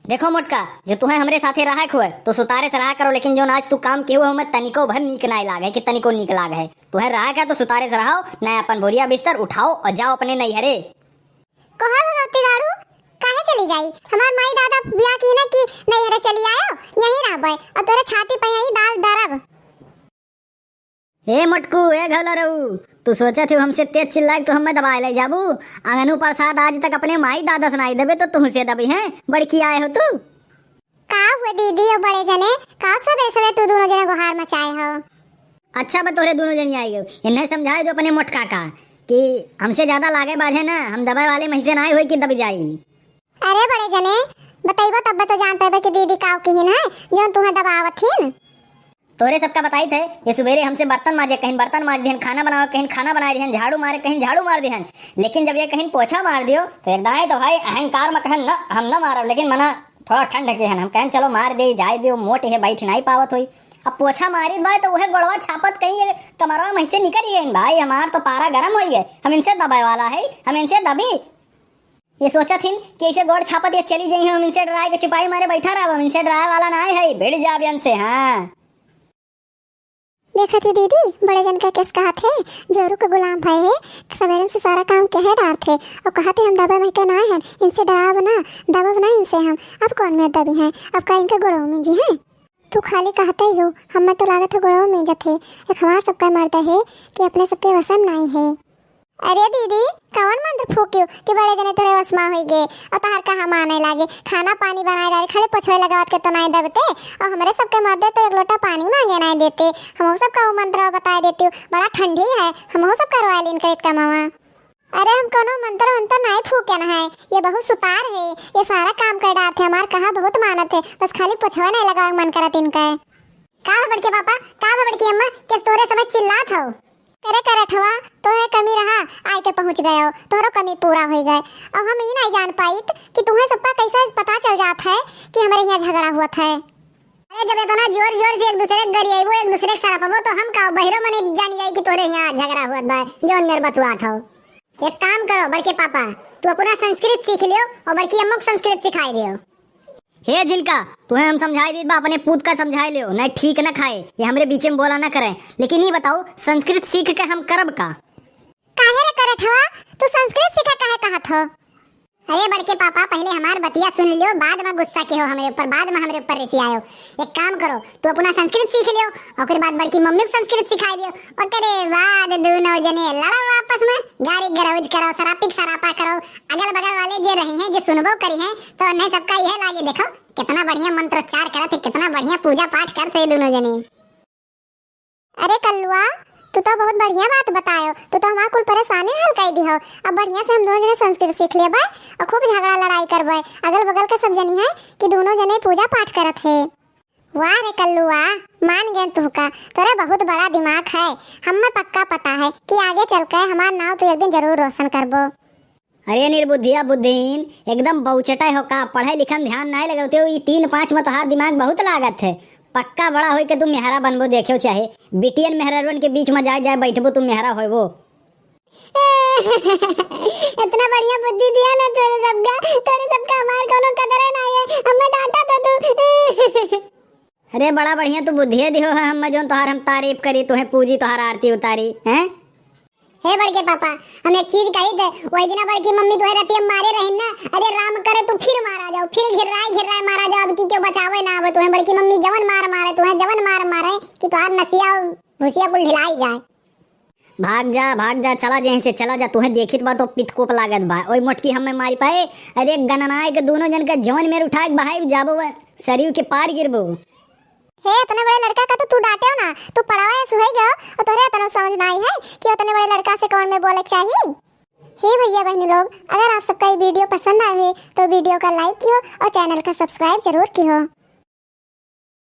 देखो मोटका, जो तुम्हें हमरे साथे रहा हुए तो सुतारे से रहा करो, लेकिन जो आज तू काम केहू हमें तनिको भर नीक ना लागे कि तनिको नीक लाग है। तुम्हें रहा क्या तो सुतारे से रहो, न अपन बोरिया बिस्तर उठाओ और जाओ अपने नैहरे। कोहा भगवती दारू काहे चली जाई? हमार माई दादा बियाह की ना कि नैहरे चली आयो, यहीं रहबे और तोरे छाती पे यहीं दाल दरब। ए मोटकू, ए घलरऊ, तू सोचा थी हमसे तेज चिल्लाए तो हमें दबाए ले जाबू? आंगनू प्रसाद आज तक अपने माई दादा सुनाई देबे तो तुमसे दबी हैं। बड़की आए हो तू? का हुआ दीदी और बड़े जने का सब ऐसे तू दोनों जने गुहार मचाए हो? अच्छा बतोरे दोनों जनी आई गए, इन्हें समझाए दो अपने मोटका का कि हमसे ज्यादा लागे बाजे ना, हम दबाए वाले महिसे ना हुई कि दब जाई। अरे बड़े जने बताइबो तब तो जान पाबे कि दीदी काव की है जो तुम्हें दबावत थीन। तोरे सबका बताई थे ये सवेरे हमसे बर्तन माजे, कहीं बर्तन माज दिहन, खाना बनाओ कहीं खाना बना दिहन, झाड़ू मारे कहीं झाड़ू मार दिहन, लेकिन जब ये कहीं पोछा मार दियो तो एक दाएं तो भाई अहंकार में कहन न हम न मारब, लेकिन मना थोड़ा ठंड के हन हम कहन चलो मार दे जाए दियो, मोट है बैठ नहीं पावत हुई। अब पोछा मारी भाई तो वह गोड़वा छापत कहीं कमरवा में से निकल गई भाई, हमार तो पारा गर्म हो गए, हम इनसे दबाए वाला है, हम इनसे दबी। ये सोचा थी कि इसे गोड़ छापत ये चली जाई, हम इनसे डराए के चुपाई मारे बैठा रहा, हम इनसे डराए वाला ना है, भिड़ जाब से। हाँ देखा थी दीदी बड़े जन का केस कहा थे, जोरू के गुलाम भाई है, सवेरे से सारा काम कहे रहा थे और कहा थे हम दबा में के ना है, इनसे डराव ना दबाव ना इनसे हम। अब कौन में दबी है? अब का इनके गुड़ों में जी है? तू खाली कहते ही हो, हमें तो लागत है गुड़ों में जथे एक हमार सबका मर्द है कि अपने सबके वसम नहीं है। अरे दीदी कौन मंत्र फूक्यो कि बड़े जने तेरे वसमा होई गे और तहर कहा माने लागे, खाना पानी बनाए डाले खाली पछुए लगावत के तो नहीं दबते और हमारे सबके मर्दे तो एक लोटा पानी मांगे नहीं देते। हम सबका वो मंत्र बता देती हूँ, बड़ा ठंडी है, हम सब करवा लीन करेट का मामा। अरे हम कोनो मंत्र वंत्र नहीं फूके ना है, ये बहुत सुतार है, ये सारा काम कर डालते हमार कहा बहुत मानत है, बस खाली पछुए नहीं लगावे मन करत इनका। का बड़के पापा का बड़की अम्मा किस तोरे सब चिल्लात हो? करे करत हवा तोहरे कमी रहा आए के पहुंच गए हो, तोहरो कमी पूरा हो गए और हम ये नहीं जान पाई कि तुम्हें सबका कैसा पता चल जाता है कि हमारे यहाँ झगड़ा हुआ था। अरे जब इतना जोर जोर से एक दूसरे के गरियाबो एक दूसरे के सरापबो तो हम का बहिरो मने जान जाई कि तोरे यहाँ झगड़ा हुआ बा जोन मेरे बतुआ था। एक काम करो बड़के पापा, तू अपना संस्कृत सीख लियो और बड़की अम्मा को संस्कृत सिखाई दियो। हे जिनका तुम्हें हम समझाई दी बा, अपने पूत का समझाई लियो, नहीं ठीक न खाए, ये हमरे बीच में बोला न करे। लेकिन ये बताओ संस्कृत सीख के हम करब का? काहे रे करत हवा? तू संस्कृत सीखा काहे कहत हो? अरे बड़के पापा पहले हमार बतिया सुन लियो, बाद में गुस्सा के हो हमारे ऊपर, बाद में हमारे ऊपर रिसी आयो। एक काम करो तू अपना संस्कृत सीख लियो और फिर बाद बड़की मम्मी को संस्कृत सिखाई दियो और करे बाद दोनों जने लड़ो आपस में, गारी गरौज करो, सरापिक सरापा करो, अगल बगल वाले जे रही हैं जे सुनबो करी हैं तो उन्हें सबका यह लागे देखो कितना बढ़िया मंत्रोच्चार करत है, कितना बढ़िया पूजा पाठ करते हैं दोनों जने। अरे कल्लुआ तू तो बहुत बढ़िया बात बतायो, तू तो हमार कुल परेशानी हल कर दी हो। अब बढ़िया से हम दोनों जने संस्कृत सीख लेबे और खूब झगड़ा लड़ाई करबे, अगल बगल के सब जनी है कि दोनों जने पूजा पाठ करत है। वाह रे कल्लुआ मान गए तू का, तोरा बहुत बड़ा दिमाग है, हमें पक्का पता है कि आगे चलकर हमार नाम तो एक दिन जरूर रोशन करबो। अरे निर्बुद्धिया बुद्धिहीन एकदम बहुचटाई हो का, पढ़ाई लिखन ध्यान नहीं लगाते हो, ये 3-5 में तोहार दिमाग बहुत लागत है। पक्का बड़ा होई के तुम मेहरा बनबो, देखो चाहे बिटियन मेहरावन के बीच में जाए जाए बैठबो तुम मेहरा होइबो। इतना बढ़िया बुद्धि दिया ना तोरे सबका हमार कोनो कदर नहीं है, हमें डांटा तो तू। अरे बड़ा बढ़िया तू बुद्धि दियो है, हम जोन तोहार हम तारीफ करी, तुहे पूजी तोहार आरती उतारी हैं। हे बड़के पापा हम एक चीज कही थे, वही दिन बड़की मम्मी तोहे रहती है मारे रही ना, अरे राम करे तू फिर मारा जाओ, फिर घिर मारा जाओ, अब की क्यों बचावे ना आवे तुम्हें बड़की मम्मी जवन मारे तुम्हें जवन मारे कि तोहार नसिया भुसिया कुल ढिलाई जाए। भाग जा चला जहीं से चला जा, तुम्हें देखित बा तो पितकोप लागत बा, ओई मोटकी हमें मारी पाए। अरे गणनाए के दोनों जन का जवन में उठाए बहाई जाबो शरीर के पार गिरबो। हे इतने बड़े लड़का का तो तू डांटे हो ना, तू पढ़ावा सुहाई गयो और तोरे इतना समझ नहीं है कि उतने बड़े लड़का से कौन में बोले चाहिए। हे भैया बहन लोग, अगर आप सबका ये वीडियो पसंद आए तो वीडियो का लाइक कियो और चैनल का सब्सक्राइब जरूर कियो।